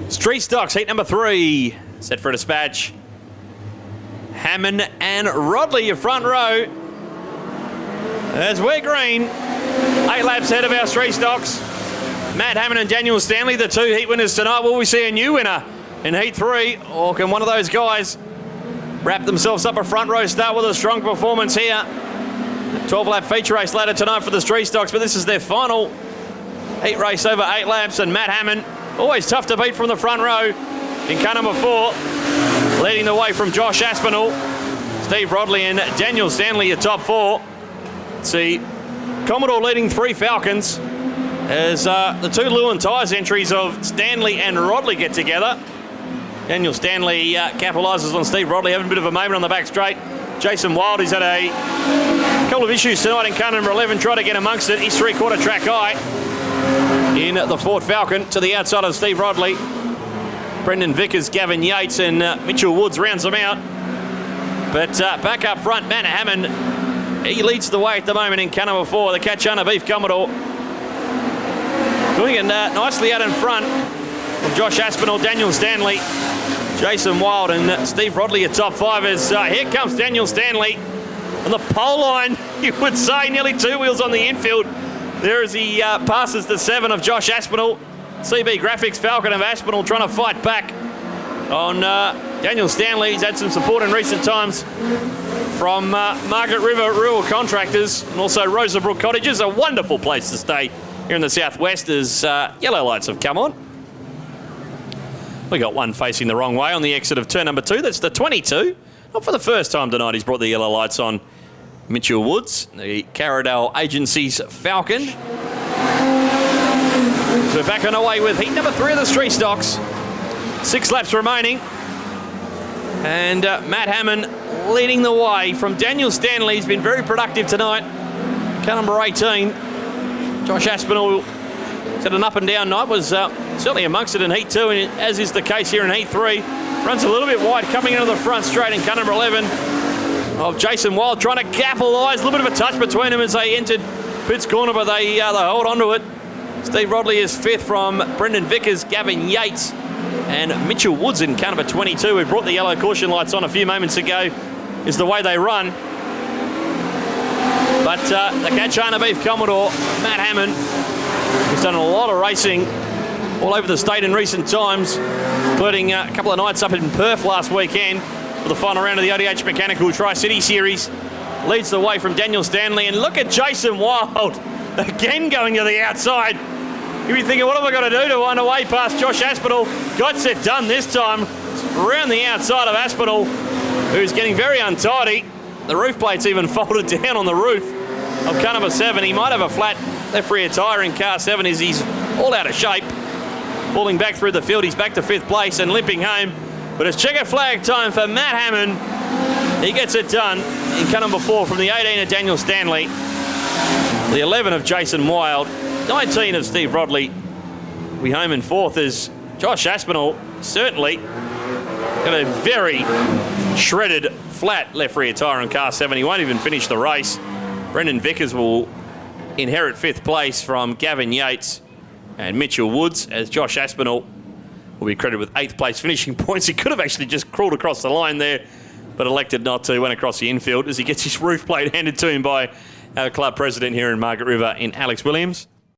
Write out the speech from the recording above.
Street Stocks, heat number 3. Set for a dispatch. Hammond and Rodley, your front row. As we're green. 8 laps ahead of our Street Stocks. Matt Hammond and Daniel Stanley, the 2 heat winners tonight. Will we see a new winner in heat 3? Or can one of those guys wrap themselves up a front row start with a strong performance here? 12-lap feature race later tonight for the Street Stocks, but this is their final heat race over 8 laps, and Matt Hammond, always tough to beat from the front row in car number 4, leading the way from Josh Aspinall, Steve Rodley and Daniel Stanley, your top 4. Let's see, Commodore leading 3 Falcons as the 2 Lewin Tyres entries of Stanley and Rodley get together. Daniel Stanley capitalises on Steve Rodley having a bit of a moment on the back straight. Jason Wild, he's had a couple of issues tonight in car number 11, trying to get amongst it. He's 3/4 track high in the Ford Falcon to the outside of Steve Rodley. Brendan Vickers, Gavin Yates and Mitchell Woods rounds them out. But back up front, Matt Hammond, he leads the way at the moment in car number 4, the Kachana Beef Commodore. Doing it nicely out in front from Josh Aspinall, Daniel Stanley, Jason Wild and Steve Rodley, your top 5 as here comes Daniel Stanley on the pole line, you would say, nearly 2 wheels on the infield. There as he passes the 7 of Josh Aspinall. CB Graphics Falcon of Aspinall trying to fight back on Daniel Stanley. He's had some support in recent times from Margaret River Rural Contractors and also Rosabrook Cottages, a wonderful place to stay here in the southwest as yellow lights have come on. We got one facing the wrong way on the exit of turn number 2. That's the 22. Not for the first time tonight he's brought the yellow lights on. Mitchell Woods, the Carradale Agency's Falcon. So we're back on our way with heat number 3 of the Street Stocks. 6 laps remaining. And Matt Hammond leading the way from Daniel Stanley. He's been very productive tonight. Car number 18. Josh Aspinall had an up and down night, was certainly amongst it in heat 2, and as is the case here in heat 3. Runs a little bit wide coming into the front straight in car number 11 of Jason Wild, trying to capitalise. A little bit of a touch between them as they entered Pitt's corner, but they hold on to it. Steve Rodley is 5th from Brendan Vickers, Gavin Yates and Mitchell Woods in car number 22, who brought the yellow caution lights on a few moments ago, is the way they run. But the Kachana Beef Commodore, Matt Hammond, he's done a lot of racing all over the state in recent times, including a couple of nights up in Perth last weekend for the final round of the ODH Mechanical Tri-City Series. Leads the way from Daniel Stanley, and look at Jason Wild again going to the outside. You'd be thinking, what have I got to do to wind away past Josh Aspinall? Got it done this time. Around the outside of Aspinall, who's getting very untidy. The roof plate's even folded down on the roof of car number 7. He might have a flat left rear tyre in car 7 as he's all out of shape. Falling back through the field, he's back to 5th place and limping home. But it's checker flag time for Matt Hammond. He gets it done in car number 4 from the 18 of Daniel Stanley, the 11 of Jason Wild, 19 of Steve Rodley. We home in 4th as Josh Aspinall certainly got a very shredded flat left rear tyre on car 7. He won't even finish the race. Brendan Vickers will inherit 5th place from Gavin Yates and Mitchell Woods, as Josh Aspinall will be credited with 8th place finishing points. He could have actually just crawled across the line there, but elected not to. Went across the infield as he gets his roof plate handed to him by our club president here in Margaret River in Alex Williams.